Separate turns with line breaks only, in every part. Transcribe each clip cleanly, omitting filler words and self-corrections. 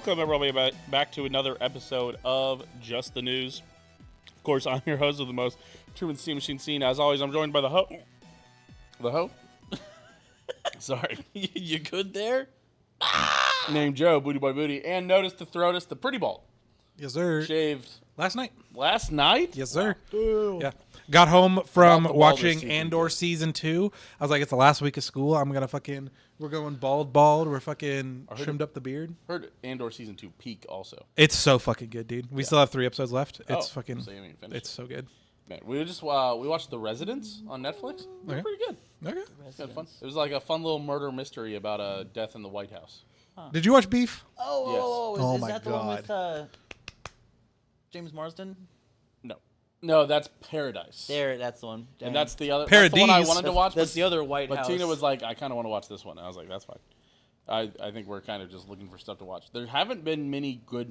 Welcome, everybody, back to another episode of Just the News. Of course, I'm your host of the most Truman Steam Machine scene. As always, I'm joined by the Ho. The Ho? Sorry.
You good there?
Named Joe, Booty Boy Booty. And notice to throw us the pretty ball.
Yes, sir.
Shaved
Last night.
last night?
Yes, sir.
Wow.
Yeah. Got home from
About the
watching
Baldur's
Andor season 2. I was like, it's the last week of school. I'm going to we're going bald. We're fucking trimmed up the beard.
Heard Andor season 2 peak also.
It's so fucking good, dude. We still have 3 episodes left. It's
So you haven't finished
it's so good.
Man, we watched The Residence on Netflix. It was
Okay.
pretty good.
Okay.
It was kind of fun. It was like a fun little murder mystery about a death in the White House.
Did you watch Beef?
Oh,
Is my
that the one with
God.
James Marsden?
No, that's Paradise.
There, that's the one.
And that's the other.
Paradise.
That's the one I wanted to watch.
That's the other White
But
House.
Tina was like, I kind of want to watch this one. And I was like, that's fine. I think we're kind of just looking for stuff to watch. There haven't been many good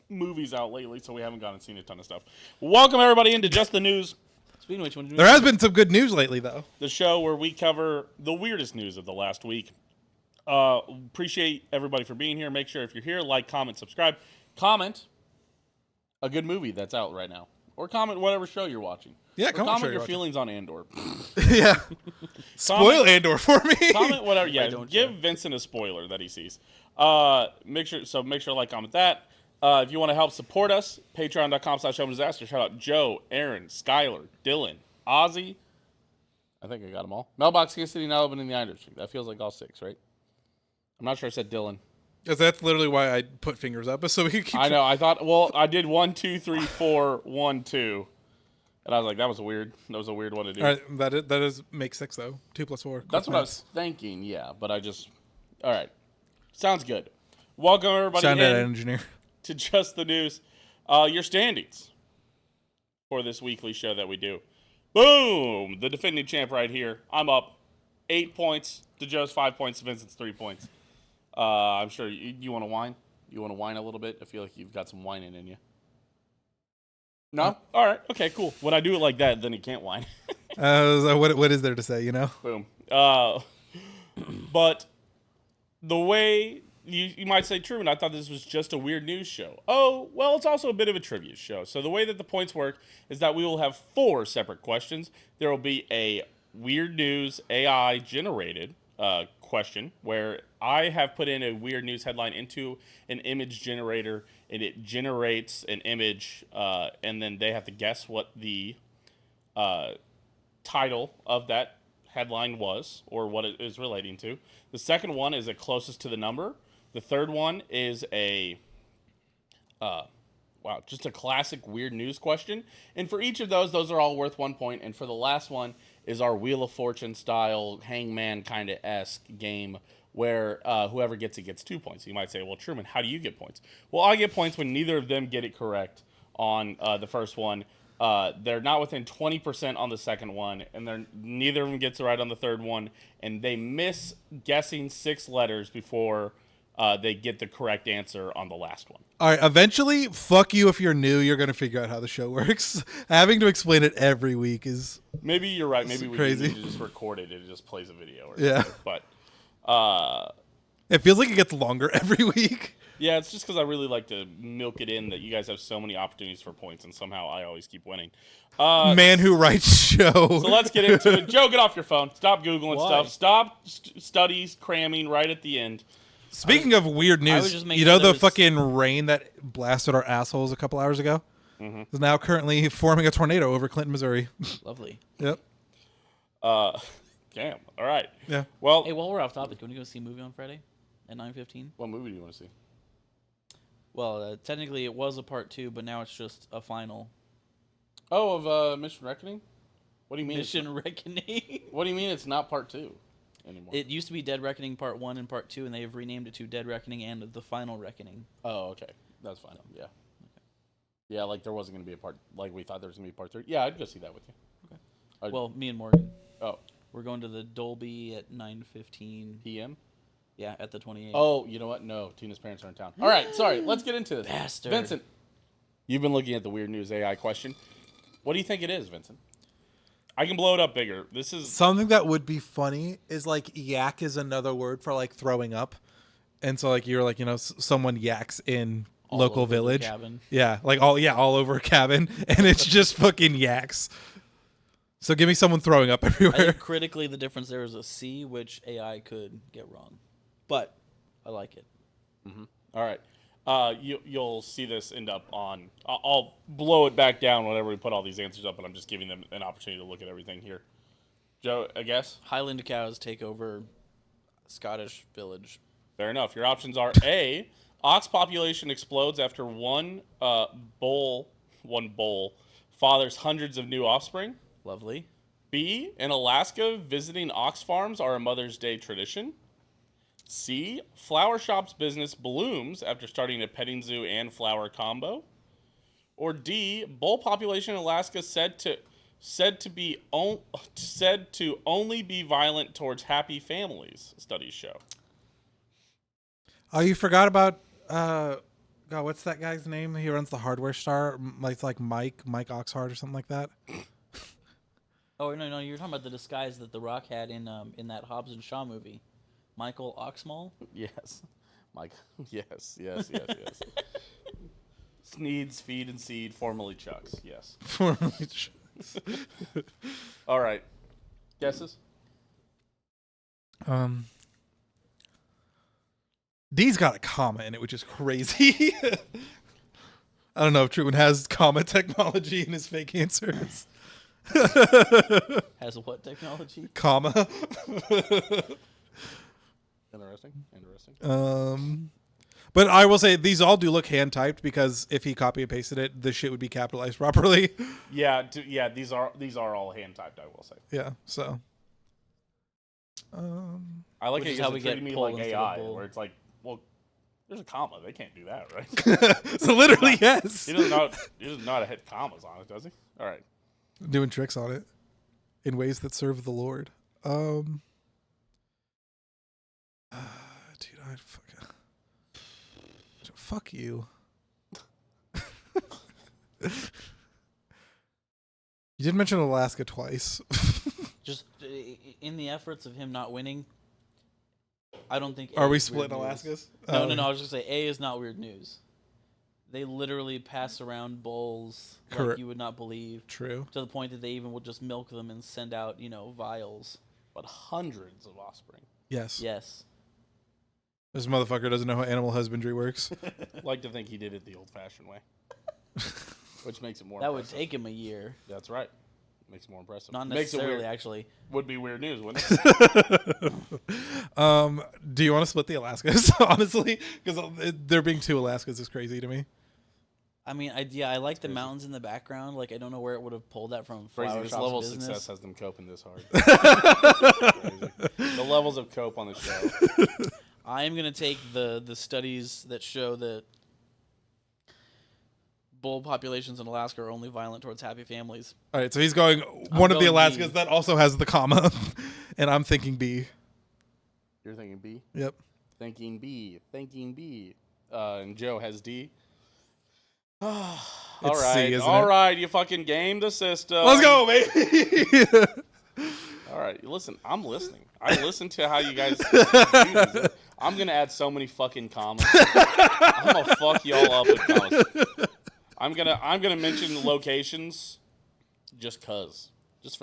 movies out lately, so we haven't gone and seen a ton of stuff. Welcome, everybody, into Just the News,
Speaking of which,
There has been some good news lately, though.
the show where we cover the weirdest news of the last week. Appreciate everybody for being here. Make sure if you're here, like, comment, subscribe. Comment a good movie that's out right now. Or comment whatever show you're watching.
Yeah,
Or
comment
comment
show
your
you're watching.
feelings on Andor.
Yeah. Spoil Andor for me.
Comment whatever. Yeah,
don't
give
you?
Vincent a spoiler that he sees. Make sure to like, comment that. If you want to help support us, patreon.com/disaster. Shout out Joe, Aaron, Skylar, Dylan, Ozzy. I think I got them all. Mailbox, Kansas City, now open in the Iron Street. That feels like all 6, right? I'm not sure I said Dylan.
Because that's literally why I put fingers up, so we could keep
I know. I thought. Well, I did 1, 2, 3, 4, 1, 2, and I was like, that was weird. That was a weird one to do.
All right, that is make 6, though. 2 plus 4.
That's what I was thinking. Yeah, but I just. All right, sounds good. Welcome everybody
Sound
in
engineer.
to Just the News. Your standings for this weekly show that we do. Boom! The defending champ right here. I'm up 8 points to Joe's 5 points to Vincent's 3 points. I'm sure you want to whine. You want to whine a little bit. I feel like you've got some whining in you. No? All right. Okay, cool. When I do it like that, then you can't whine.
So what is there to say, you know?
Boom. But the way you might say, Truman, I thought this was just a weird news show. Oh, well, it's also a bit of a trivia show. So the way that the points work is that we will have 4 separate questions. There will be a weird news AI generated question where I have put in a weird news headline into an image generator, and it generates an image, and then they have to guess what the title of that headline was or what it is relating to. The second one is the closest to the number. The third one is just a classic weird news question. And for each of those are all worth 1 point. And for the last one is our Wheel of Fortune style hangman kind of esque game where whoever gets it gets 2 points. You might say, well, Truman, how do you get points? Well, I get points when neither of them get it correct on the first one. They're not within 20% on the second one, and neither of them gets it right on the third one, and they miss guessing 6 letters before they get the correct answer on the last one.
All right, eventually, fuck you if you're new, you're going to figure out how the show works. Having to explain it every week is...
Maybe you're right. Maybe we
crazy.
need to just record it. It just plays a video or
Yeah.
something. But
It feels like it gets longer every week.
yeah, it's just because I really like to milk it in that you guys have so many opportunities for points, and somehow I always keep winning.
Man who writes show.
So let's get into it. Joe, get off your phone. Stop Googling
Why?
stuff. Stop studies cramming right at the end.
Speaking of weird
was
news,
just making
you know
sure
the
there was-
fucking rain that blasted our assholes a couple hours ago? Is now currently forming a tornado over Clinton, Missouri.
Lovely.
Yep.
Damn. All right.
Yeah.
Well,
Hey, while we're off topic, can we go see a movie on Friday at 9:15?
what movie do you want to see?
Well, technically it was a part 2, but now it's just a final
Oh, of Mission Reckoning? What do you mean?
Mission Reckoning.
What do you mean it's not part 2 anymore?
It used to be Dead Reckoning Part 1 and Part 2, and they have renamed it to Dead Reckoning and The Final Reckoning.
Oh, okay. That's fine. Yeah. Yeah, like there wasn't going to be a part, like we thought there was going to be part 3. Yeah, I'd go see that with you.
Well, me and Morgan.
Oh,
We're going to the Dolby at 9:15.
PM?
Yeah, at the 28th.
Oh, you know what? No, Tina's parents are in town. All right, sorry. Let's get into this.
Bastard.
Vincent, you've been looking at the weird news AI question. What do you think it is, Vincent? I can blow it up bigger. This is
Something that would be funny is like yak is another word for like throwing up. And so like you're like, you know, someone yaks in
All
local
over the
village.
cabin.
Yeah, like all over a cabin, and it's just fucking yaks. So give me someone throwing up
I
everywhere.
think critically the difference there is a C, which AI could get wrong, but I like it.
All right. You'll see this end up on. I'll blow it back down whenever we put all these answers up, but I'm just giving them an opportunity to look at everything here. Joe, I guess.
Highland cows take over Scottish village.
Fair enough. Your options are A, ox population explodes after one bull fathers hundreds of new offspring.
Lovely.
B, in Alaska, visiting ox farms are a Mother's Day tradition. C, flower shop's business blooms after starting a petting zoo and flower combo. Or D, bull population in Alaska said to only be violent towards happy families, studies show.
Oh, you forgot about God, what's that guy's name? He runs the hardware store. It's like Mike Oxhard or something like that.
Oh no, you're talking about the disguise that The Rock had in that Hobbs and Shaw movie, Michael Oxmall.
Yes. Mike. Yes. Sneeds, feed, and seed, formerly Chucks. Yes. All right. Guesses?
D's got a comma in it, which is crazy. I don't know if Truman has comma technology in his fake answers.
Has what technology?
Comma.
Interesting.
But I will say these all do look hand typed because if he copy and pasted it, this shit would be capitalized properly.
Yeah. These are all hand typed. I will say.
Yeah. So.
I like
Which
it
is how
because
we
it's
get
treating me
pull
like
instead of
AI,
bull.
where it's like, well, there's a comma. They can't do that, right?
So literally, yes.
He doesn't know how to hit commas on it, does he? All right.
Doing tricks on it in ways that serve the Lord. Dude, fuck you. You did mention Alaska twice.
Just in the efforts of him not winning, I don't think.
Are
A
we
is weird
splitting
news.
Alaskas?
No. I was just gonna say A is not weird news. They literally pass around bowls
Correct.
like you would not believe,
True.
to the point that they even will just milk them and send out, vials.
But hundreds of offspring.
Yes.
Yes.
This motherfucker doesn't know how animal husbandry works.
Like to think he did it the old-fashioned way, which makes it more.
That would
impressive.
take him a year.
That's right. Makes it more impressive.
Not
Makes it
necessarily,
weird.
actually.
Would be weird news, wouldn't it?
Do you want to split the Alaskas, honestly? Because there being two Alaskas is crazy to me.
I mean, I like the mountains in the background. Like, I don't know where it would have pulled that from.
Crazy.
Flower
This
Shop's
level of
business.
success has them coping this hard. Crazy. The levels of cope on the show.
I am going to take the studies that show that bull populations in Alaska are only violent towards happy families.
All right, so he's going one of the
going
Alaskas
B.
that also has the comma, and I'm thinking B.
You're thinking B?
Yep.
Thinking B. And Joe has D. All
It's
right.
C, isn't
All
it?
right. You fucking game the system.
Let's go, baby.
All right. Listen, I'm listening. I listen to how you guys do this. I'm going to add so many fucking commas. I'm going to fuck y'all up with commas. I'm gonna mention locations just for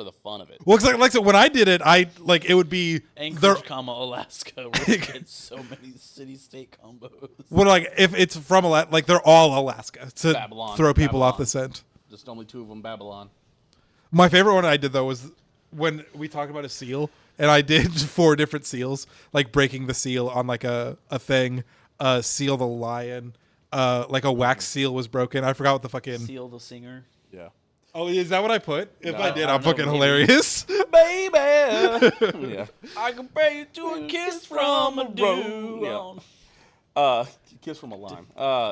the fun of it.
Well, like so when I did it, it would be
Anchorage, Alaska, where we get so many city-state combos.
Well, like if it's from Alaska, like they're all Alaska to
Babylon,
throw people off
Babylon.
the scent.
Just only two of them, Babylon.
My favorite one I did though was when we talked about a seal, and I did 4 different seals, like breaking the seal on like a thing, seal the lion, like a wax seal was broken. I forgot what the fucking
Seal the singer.
Yeah.
Oh, is that what I put? If
No,
I did,
I
I'm
don't know,
fucking
maybe.
hilarious.
Baby,
Yeah.
I compare you to a kiss from a dude.
Yeah. Kiss from a lime.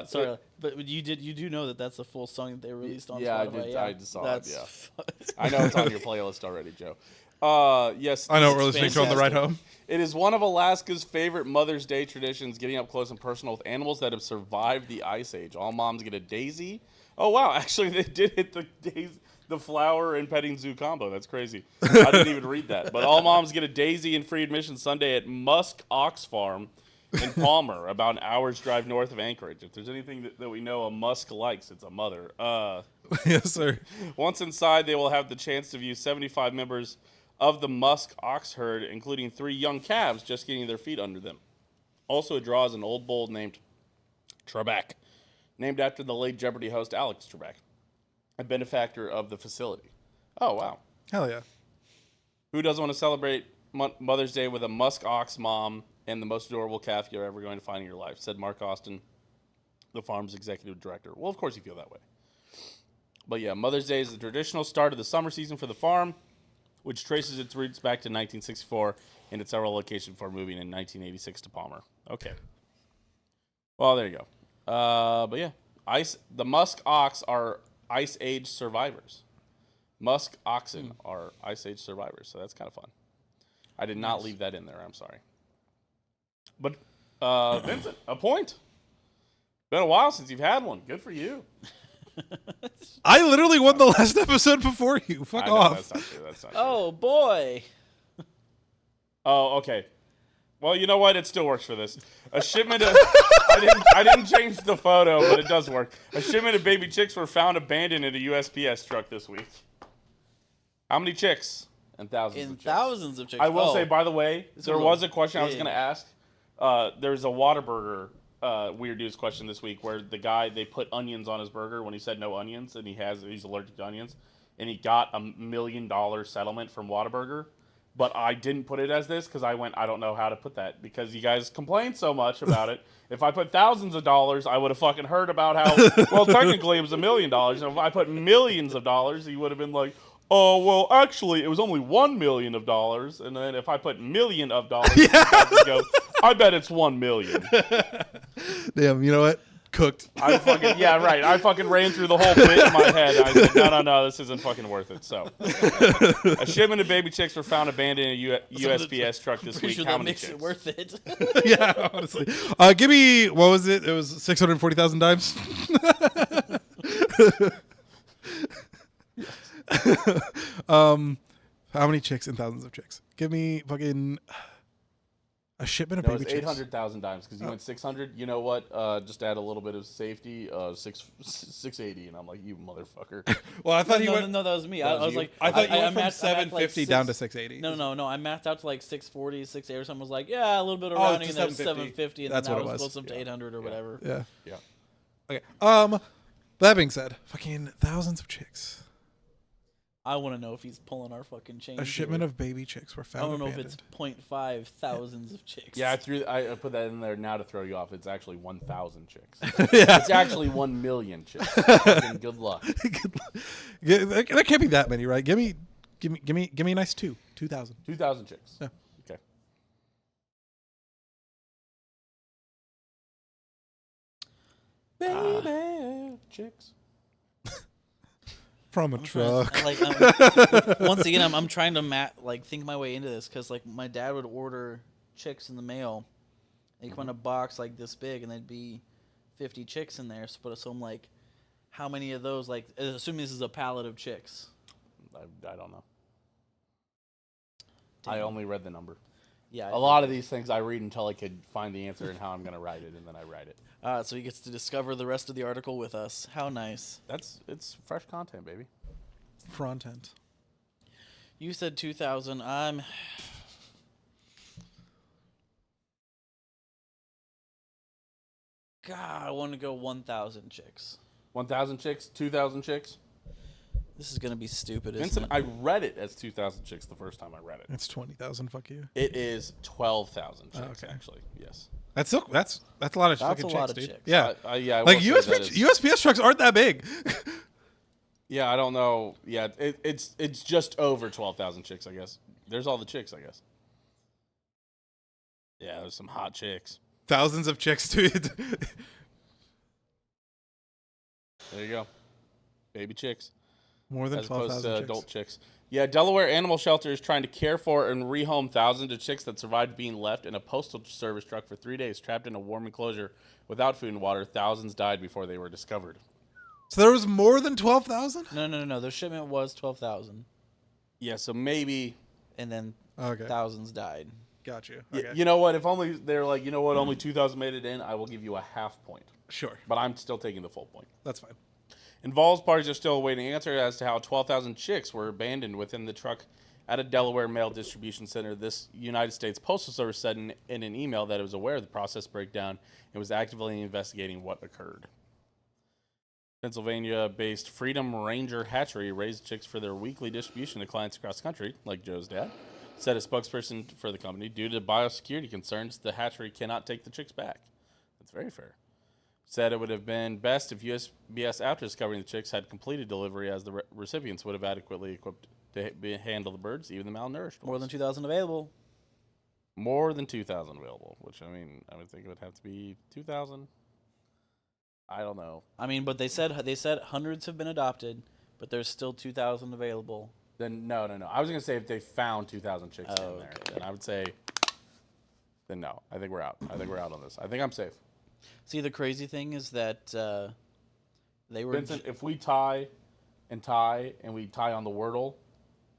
Sorry, but you do know that that's the full song that they released on
Yeah, I
Spotify.
did-
Yeah,
I just saw it,
that's
yeah. I know it's on your playlist already, Joe. Yes.
I know what
this
we're
is
listening to on the ride
fantastic.
home.
It is one of Alaska's favorite Mother's Day traditions, getting up close and personal with animals that have survived the Ice Age. All moms get a daisy. Oh, wow. Actually, they did hit the flower and petting zoo combo. That's crazy. I didn't even read that. But all moms get a daisy and free admission Sunday at Musk Ox Farm in Palmer, about an hour's drive north of Anchorage. If there's anything that we know a musk likes, it's a mother.
Yes, sir.
Once inside, they will have the chance to view 75 members of the musk ox herd, including 3 young calves just getting their feet under them. Also, it draws an old bull named Trebek, named after the late Jeopardy host Alex Trebek, a benefactor of the facility. Oh, wow.
Hell yeah.
Who doesn't want to celebrate Mother's Day with a musk ox mom and the most adorable calf you're ever going to find in your life, said Mark Austin, the farm's executive director. Well, of course you feel that way. But yeah, Mother's Day is the traditional start of the summer season for the farm, which traces its roots back to 1964 and its several location before moving in 1986 to Palmer. Okay. Well, there you go. But yeah, the musk ox are Ice Age survivors. Musk oxen are Ice Age survivors, so that's kind of fun. I did not leave that in there. I'm sorry. But Vincent, a point. Been a while since you've had one. Good for you.
I literally won the last episode before you. Fuck
I know,
off.
That's not true. That's not true.
Oh boy.
Oh, okay. Well, you know what? It still works for this. A shipment of I didn't change the photo, but it does work. A shipment of baby chicks were found abandoned in a USPS truck this week. How many chicks? And thousands of chicks.
Thousands of chicks.
I will say, by the way, there was a question I was
big.
going to ask. There's a Whataburger weird news question this week where the guy, they put onions on his burger when he said no onions, and he's allergic to onions, and he got $1 million settlement from Whataburger. But I didn't put it as this because I don't know how to put that because you guys complained so much about it. If I put thousands of dollars, I would have fucking heard about how, well, technically it was $1 million. And if I put millions of dollars, he would have been like, oh, well, actually, it was only $1 million. And then if I put million of dollars, you guys would go, I bet it's 1 million.
Damn, you know what? Cooked.
I fucking ran through the whole bit in my head. I said, no, this isn't fucking worth it. So, a shipment of baby chicks were found abandoned in a USPS truck this week.
Sure
How
that
many
makes
chicks?
it worth it.
Yeah, honestly. Give me, what was it? It was 640,000 dimes. How many chicks and thousands of chicks? Give me fucking a shipment of
No,
baby
it's
chicks.
800,000 dimes because you went 600. You know what? Just add a little bit of safety. 680, and I'm like, you motherfucker.
Well, I thought
no, that was me. I was
you?
like,
I thought you went from
mapped
750 down to 680.
No. I mapped out to like 640, 680 or something. I was like, yeah, a little bit of
Oh, it's
rounding, and then
750.
750, and
That's
then
what
I
it
was
was.
close up to 800 or whatever.
Yeah.
Yeah.
Okay. That being said, fucking thousands of chicks.
I want to know if he's pulling our fucking chain.
A shipment of baby chicks were
I
found
don't know if
abandoned.
it's 0.5 thousands of chicks.
Yeah, I put that in there now to throw you off. It's actually 1,000 chicks.
Yeah.
It's actually 1 million chicks. Fucking good luck.
Yeah, that can't be that many, right? Give me a nice 2,000.
2,000 chicks.
Yeah.
Okay. Baby chicks.
From a truck.
Once again, I'm trying to think my way into this because like my dad would order chicks in the mail. They come in a box like this big, and there'd be 50 chicks in there. So I'm like, how many of those? Like, assuming this is a pallet of chicks.
I don't know.
Damn.
I only read the number.
Yeah.
A lot of these things I read until I could find the answer and how I'm going to write it, and then I write it.
So he gets to discover the rest of the article with us. How nice.
It's fresh content, baby.
Front end.
You said 2,000. God, I want to go 1,000 chicks.
1,000 chicks, 2,000 chicks.
This is gonna be stupid, isn't
Vincent,
it?
I read it as 2,000 chicks the first time I read it.
It's 20,000. Fuck you.
It is 12,000 chicks,
Okay.
actually. Yes.
That's a lot of
That's
fucking
a
chicks,
lot of
dude.
chicks.
Yeah.
I
Like
will say that is-
USPS trucks aren't that big.
Yeah, I don't know. Yeah, it's just over 12,000 chicks, I guess. There's all the chicks, I guess. Yeah, there's some hot chicks.
Thousands of chicks, dude.
There you go. Baby chicks.
More than
As opposed
12,000
to
chicks.
adult chicks. Yeah, Delaware Animal Shelter is trying to care for and rehome thousands of chicks that survived being left in a postal service truck for 3 days, trapped in a warm enclosure without food and water. Thousands died before they were discovered.
So there was more than 12,000?
No. Their shipment was 12,000,
Yeah, so maybe
and then
Okay.
thousands died.
Got you.
Y-
Okay.
You know what? If only they're like, you know what? Only 2,000 made it in. I will give you a half point,
Sure.
but I'm still taking the full point.
That's fine.
Involved parties are still awaiting answer as to how 12,000 chicks were abandoned within the truck at a Delaware mail distribution center. This United States Postal Service said in an email that it was aware of the process breakdown and was actively investigating what occurred. Pennsylvania-based Freedom Ranger Hatchery raised chicks for their weekly distribution to clients across the country, like Joe's dad, said a spokesperson for the company. Due to biosecurity concerns, the hatchery cannot take the chicks back. That's very fair. Said it would have been best if USPS, after discovering the chicks, had completed delivery, as the recipients would have adequately equipped to handle the birds, even the malnourished
More
ones.
than 2,000 available.
More than 2,000 available, which, I mean, I would think it would have to be 2,000. I don't know.
I mean, but they said hundreds have been adopted, but there's still 2,000 available.
Then no. I was going to say if they found 2,000 chicks in there,
okay.
then I would say, then no. I think we're out. I think we're out on this. I think I'm safe.
See, the crazy thing is that they were...
Vincent, if we tie and we tie on the Wordle,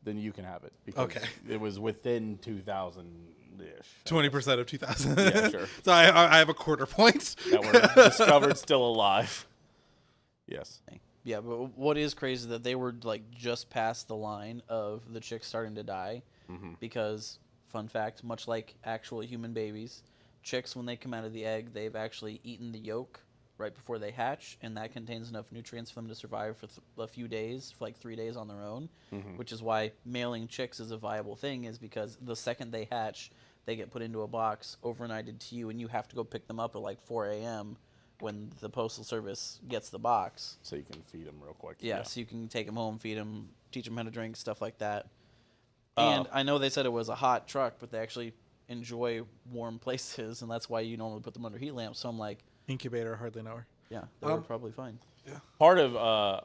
then you can have it. Because
Okay.
it was within 2,000-ish.
20% of 2,000.
Yeah, sure.
So I have a quarter point.
That were discovered still alive. Yes.
Yeah, but what is crazy is that they were like just past the line of the chicks starting to die because, fun fact, much like actual human babies, chicks, when they come out of the egg, they've actually eaten the yolk right before they hatch, and that contains enough nutrients for them to survive for a few days, for like 3 days on their own, which is why mailing chicks is a viable thing, is because the second they hatch, they get put into a box, overnighted to you, and you have to go pick them up at like 4 a.m. when the Postal Service gets the box.
So you can feed them real quick.
Yeah, so you can take them home, feed them, teach them how to drink, stuff like that. And I know they said it was a hot truck, but they actually enjoy warm places, and that's why you normally put them under heat lamps. So I'm like,
Incubator, hardly know her.
yeah, they were probably fine.
Part of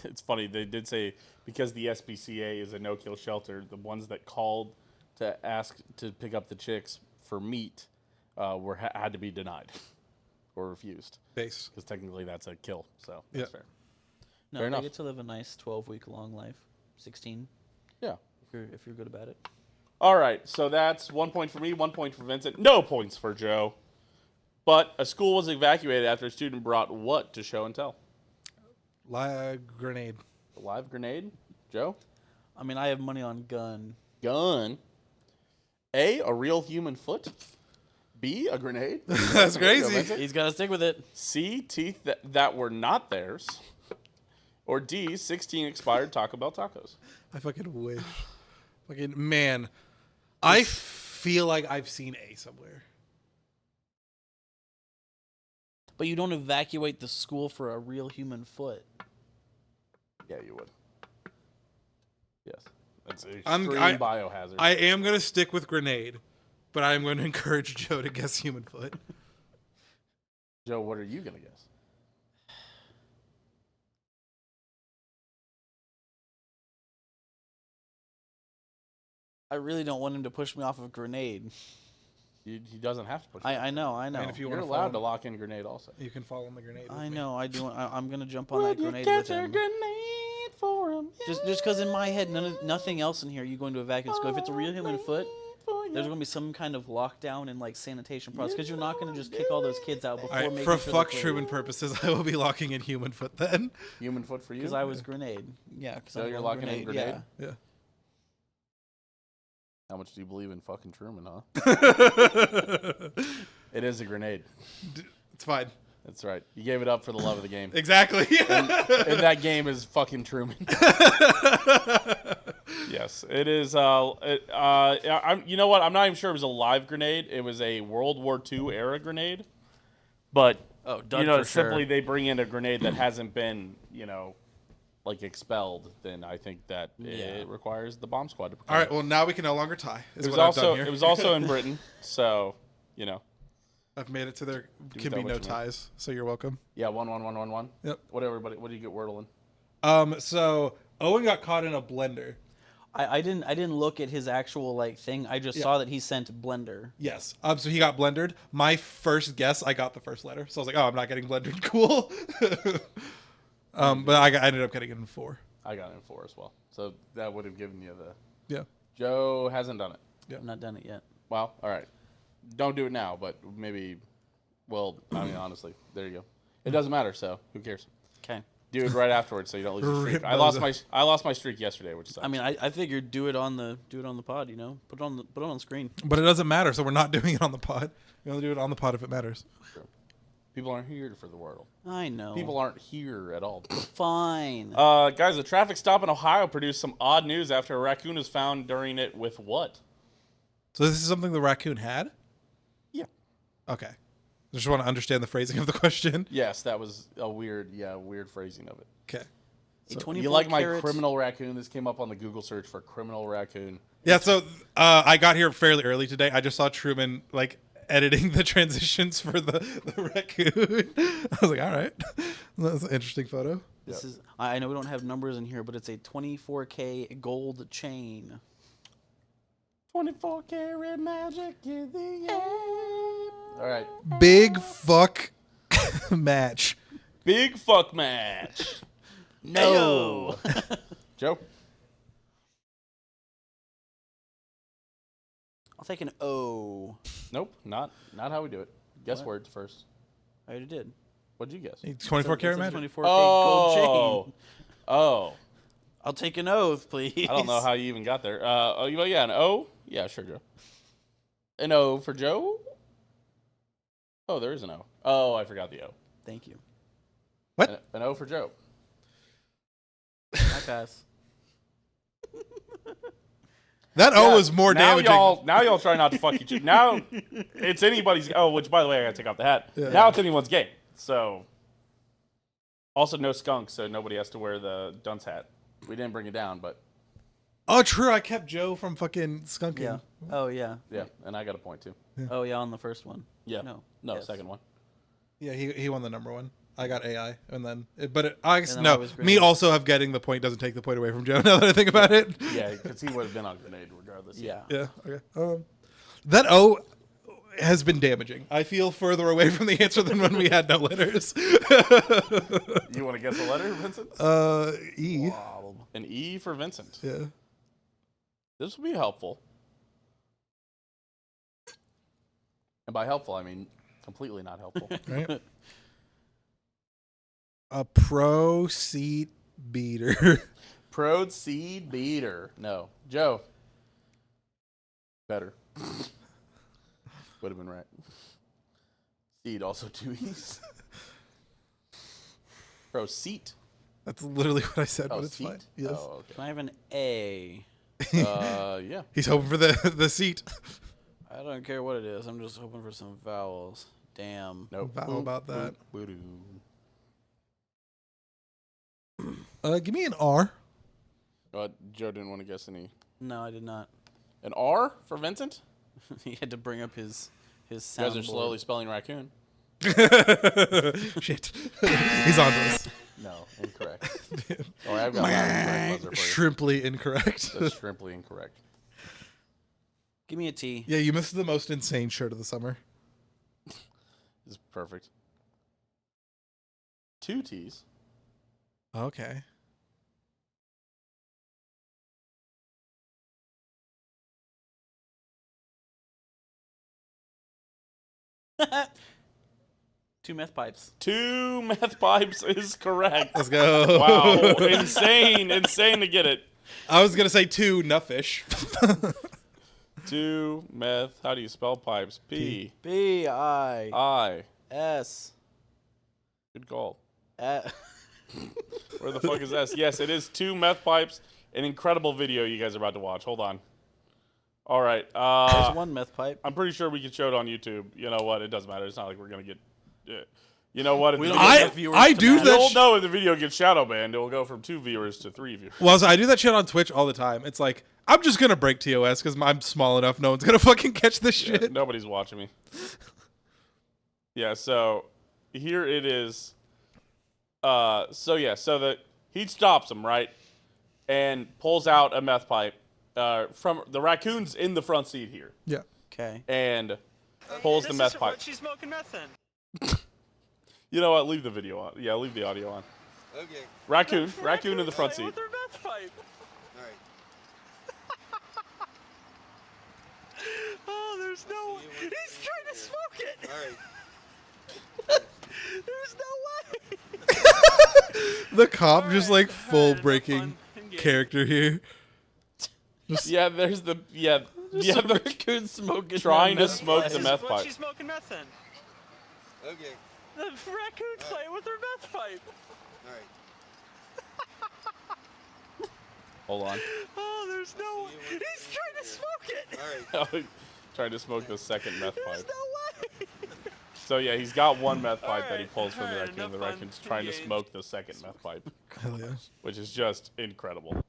it's funny, they did say because the SPCA is a no-kill shelter, the ones that called to ask to pick up the chicks for meat had to be denied or refused,
Base.
because technically that's a kill. So that's fair.
No,
Fair
they
enough.
get to live a nice 12-week long life, 16
Yeah.
if you're good about it.
All right, so that's 1 point for me, 1 point for Vincent, no points for Joe. But a school was evacuated after a student brought what to show and tell?
Grenade.
A live grenade? Joe?
I mean, I have money on gun.
Gun. A real human foot. B, a grenade.
That's crazy.
He's got to stick with it.
C, teeth that were not theirs. Or D, 16 expired Taco Bell tacos.
I fucking wish. Fucking man. I feel like I've seen A somewhere.
But you don't evacuate the school for a real human foot.
Yeah, you would. Yes. That's an
I'm-
extreme
I-
biohazard.
I am going to stick with grenade, but I'm going to encourage Joe to guess human foot.
Joe, what are you going to guess?
I really don't want him to push me off of grenade.
He doesn't have to push
I know.
And if you
You're
want to
allowed to lock in grenade also.
you can fall on the grenade.
I
with me.
know. I do. I'm gonna jump on that grenade with him.
Grenade for him?
Just because in my head, nothing else in here. You going to evacuate school? If it's a real human foot, there's gonna be some kind of lockdown and like sanitation process. Because you're not gonna just kick all those kids out before
All right,
making
for
sure
fuck
they're
Truman purposes, I will be locking in human foot then.
Human foot for you?
Because I was grenade. Yeah. Because
So you're locking in grenade?
Yeah.
Yeah.
How much do you believe in fucking Truman, huh? It is a grenade.
It's fine.
That's right. You gave it up for the love of the game.
Exactly.
And that game is fucking Truman. Yes, it is. You know what? I'm not even sure it was a live grenade. It was a World War II era grenade. But
Oh,
you know,
for sure.
simply they bring in a grenade that hasn't been, like expelled. Then I think that it requires the bomb squad to.
All right. Well, now we can no longer tie. Is
It was
what I've
also
done here.
it was also in Britain, so
I've made it to there.
with
Can
that
be
what
no
you mean.
ties. So you're welcome.
yeah, 1-1-1-1-1.
Yep.
What everybody? What do you get wordling?
So Owen got caught in a blender.
I didn't look at his actual like thing. I just saw that he sent blender.
Yes. So he got blendered. My first guess, I got the first letter. So I was like, oh, I'm not getting blendered. Cool. But I ended up getting it in 4.
I got it in 4 as well. So that would have given you the.
Yeah.
Joe hasn't done it.
Yeah.
I've not done it yet.
Well, all right. Don't do it now, but maybe. Well, I mean, honestly, there you go. It doesn't matter, so who cares?
Okay.
Do it right afterwards, so you don't lose your streak.
Rip
I lost my streak yesterday, which sucks.
I mean, I figured do it on the pod. You know, put it on the screen.
But it doesn't matter, so we're not doing it on the pod. We only do it on the pod if it matters.
True. People aren't here for the world.
I know.
People aren't here at all.
Fine.
Guys, a traffic stop in Ohio produced some odd news after a raccoon was found during it with what?
So this is something the raccoon had?
Yeah.
Okay. I just want to understand the phrasing of the question.
Yes, that was a weird phrasing of it.
Okay.
A 24
You like my
carat-
criminal raccoon? This came up on the Google search for criminal raccoon.
Yeah, so I got here fairly early today. I just saw Truman like editing the transitions for the raccoon. I was like, all right. That's an interesting photo.
This is. I know we don't have numbers in here, but it's a 24K gold chain.
24 karat magic in the air. All right.
Big fuck match.
Big fuck match.
No.
Joe?
I'll take an O.
Nope, not how we do it. Guess
What?
words first.
I already did.
What'd you guess?
24 karat
It's a
magic.
24K gold chain.
Oh.
I'll take an oath, please.
I don't know how you even got there. Yeah, an O? Yeah, sure, Joe. An O for Joe? Oh, there is an O. Oh, I forgot the O.
Thank you.
What?
An O for Joe.
I pass.
That O is more
now
damaging.
Now y'all try not to fuck each other. Now it's anybody's. Oh, which by the way, I gotta take off the hat.
Yeah.
Now it's anyone's game. So also no skunk, so nobody has to wear the dunce hat. We didn't bring it down, but
Oh, true. I kept Joe from fucking skunking.
Yeah. Oh, yeah.
yeah, and I got a point too.
Oh, yeah, on the first one.
Yeah.
No.
No,
Yes.
second one.
Yeah, he won the number one. I got AI, and then but
then I
no.
was
Me
grenade.
also have getting the point doesn't take the point away from Joe. Now that I think about it.
Yeah, because he would have been on grenade regardless.
Yeah.
Yeah. Okay. That O has been damaging. I feel further away from the answer than when we had no letters.
You want to guess a letter, Vincent?
E.
An E for Vincent.
Yeah.
This will be helpful. And by helpful, I mean completely not helpful.
Right. A pro seat beater.
Prode seed beater. No. Joe. Better. Would have been right. Seed also 2 E's. Pro seat.
That's literally what I said,
Oh,
but it's
seat?
fine. Yes.
Oh,
Can I have an A?
okay. Yeah.
He's hoping for the seat.
I don't care what it is. I'm just hoping for some vowels. Damn.
Nope.
How about that?
Boop-boop-doo.
Give me an R.
Joe didn't want to guess any.
No, I did not.
An R for Vincent?
He had to bring up his
You
sound.
guys are slowly spelling raccoon.
Shit. He's on this.
No, incorrect. Or I've got a loud incorrect buzzer for you.
Shrimply incorrect.
That's shrimply incorrect.
Give me a T.
Yeah, you missed the most insane shirt of the summer.
This is perfect. 2 T's.
Okay.
Two meth pipes.
2 meth pipes is correct.
Let's go.
Wow. Insane to get it.
I was going to say 2 nutfish.
2 meth. How do you spell pipes? P.
B-I-S.
I. Good call. Where the fuck is S? Yes, it is 2 meth pipes. An incredible video you guys are about to watch. Hold on. All right.
There's one meth pipe.
I'm pretty sure we can show it on YouTube. You know what? It doesn't matter. It's not like we're going to get... you know what? If
We
the
don't
video-
have enough viewers
I
to
do
match.
that.
You'll know if the video gets shadow banned. It will go from 2 viewers to 3 viewers.
Well, so I do that shit on Twitch all the time. It's like, I'm just going to break TOS because I'm small enough. No one's going to fucking catch this
Yeah,
shit.
nobody's watching me. Yeah, so here it is. So the he stops him, right? And pulls out a meth pipe from the raccoon's in the front seat here.
Yeah.
Okay.
And pulls the meth
This is
pipe.
what she's smoking meth in.
You know what? Leave the video on. Yeah, leave the audio on.
Okay.
Raccoon in the front
playing
seat.
with her meth pipe.
Alright.
Oh, There's no way.
The cop just like
All
full
right,
breaking
have fun. Engage.
character here.
Yeah, there's the
Just
yeah
a
the,
raccoon smoking.
trying to
meth
smoke
pipe.
the meth
What's
pipe.
she smoking meth in?
Okay.
The raccoon's playing with her meth pipe.
All right.
Hold on.
Oh, there's no way.
See you when
He's trying to smoke it.
All right.
Trying to smoke the second meth
There's
pipe.
no way.
So yeah, he's got one meth pipe that he
Alright,
pulls from the
alright,
raccoon. The
enough fun.
raccoon's trying to
Engage.
smoke the second meth pipe,
Hell yeah.
which is just incredible.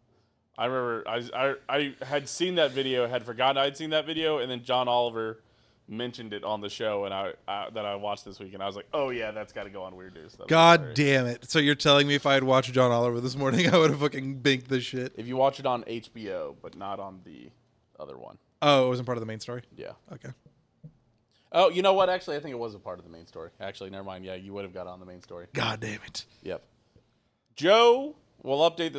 I remember I had seen that video, had forgotten I'd seen that video, and then John Oliver mentioned it on the show, and I that I watched this week, and I was like, oh yeah, that's got to go on Weird News. That was
God
hilarious.
damn it. So you're telling me if I had watched John Oliver this morning, I would have fucking binked this shit.
If you watch it on HBO, but not on the other one.
Oh, it wasn't part of the main story?
Yeah.
Okay.
Oh, you know what? Actually, I think it was a part of the main story. Actually, never mind. Yeah, you would have got on the main story.
God damn it.
Yep. Joe will update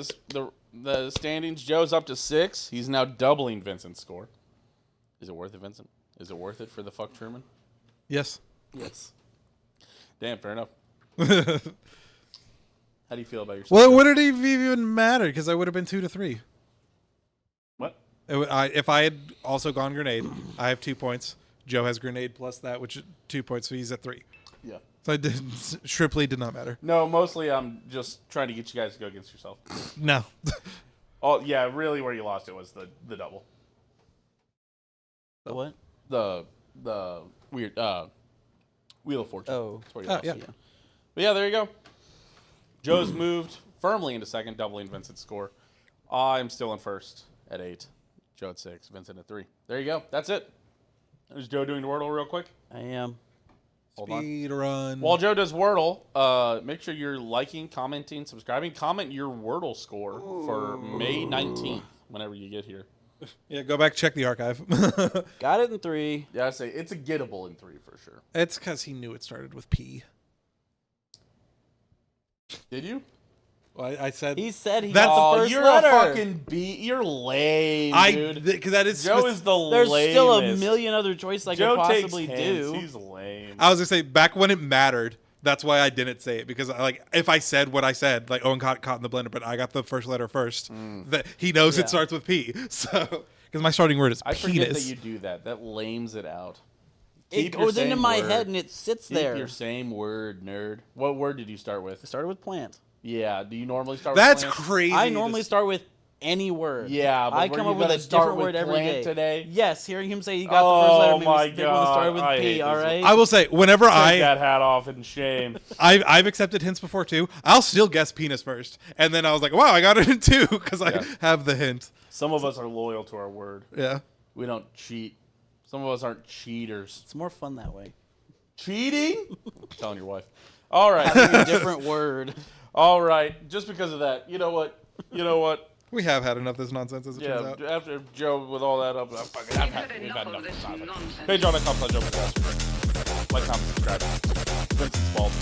the standings. Joe's up to 6. He's now doubling Vincent's score. Is it worth it, Vincent? Is it worth it for the fuck Truman?
Yes.
Yes. Damn, fair enough.
Well,
How do you feel about yourself?
it wouldn't even matter because I would have been 2-3.
What?
If I had also gone grenade, I have 2 points. Joe has grenade plus that, which is 2 points, so he's at 3.
Yeah.
So I did. Shripley did not matter.
No, mostly I'm just trying to get you guys to go against yourself.
No.
Oh, yeah, really where you lost it was the double.
The what?
The weird Wheel of Fortune.
Oh.
That's where you
Oh,
lost
yeah.
it. But yeah, there you go. Joe's moved firmly into second, doubling Vincent's score. I'm still in first at 8. Joe at 6. Vincent at 3. There you go. That's it. There's Joe doing the Wordle real quick.
I am.
Hold on.
Speed run.
While Joe does Wordle, make sure you're liking, commenting, subscribing. Comment your Wordle score for May 19th whenever you get here.
Yeah, go back, check the archive.
Got it in 3.
Yeah, I say it's a gettable in 3 for sure.
It's because he knew it started with P.
Did you?
Well, I said
He said he
That's-
got the
Oh,
first
you're
letter.
a fucking B. You're lame, dude.
because that is
Joe is the
There's
lamest.
still a million other choices I
Joe
could possibly
takes hints.
do.
He's lame.
I was gonna say back when it mattered. That's why I didn't say it because if I said what I said, like Owen got caught in the blender, but I got the first letter first. That he knows
Yeah.
it starts with P. So because my starting word is
I forget that
penis.
you do that. That lames it out.
It
Keep your
goes into
same
my
word.
head and it sits
Keep
there.
your same word, nerd. What word did you start
I
with?
started with plant.
Yeah. Do you normally start
That's
with plant?
crazy.
I normally
to-
start with any word.
Yeah, but
I
were
come
you
up with
gonna
a
start
different
with
word every
plant
day.
today?
Yes, hearing him say he got the first letter
Oh
made
my
me think one that started with
God, I
P.
hate
All
this.
right.
I will say whenever
Take that hat off in shame.
I've accepted hints before too. I'll still guess penis first, and then I was like, wow, I got it in 2 because I
Yeah.
have the hint.
Some of us are loyal to our word.
Yeah.
We don't cheat. Some of us aren't cheaters.
It's more fun that way.
Cheating? Telling your wife. All
Having a
right.
different word.
All right. Just because of that. You know what?
We have had enough of this nonsense as it turns
Yeah,
out.
after Joe with all that up, I've had
We've
enough
had
of
enough of
this
this
nonsense.
nonsense.
Patreon.com/Joe. Like, comment, subscribe. Vincent's fault.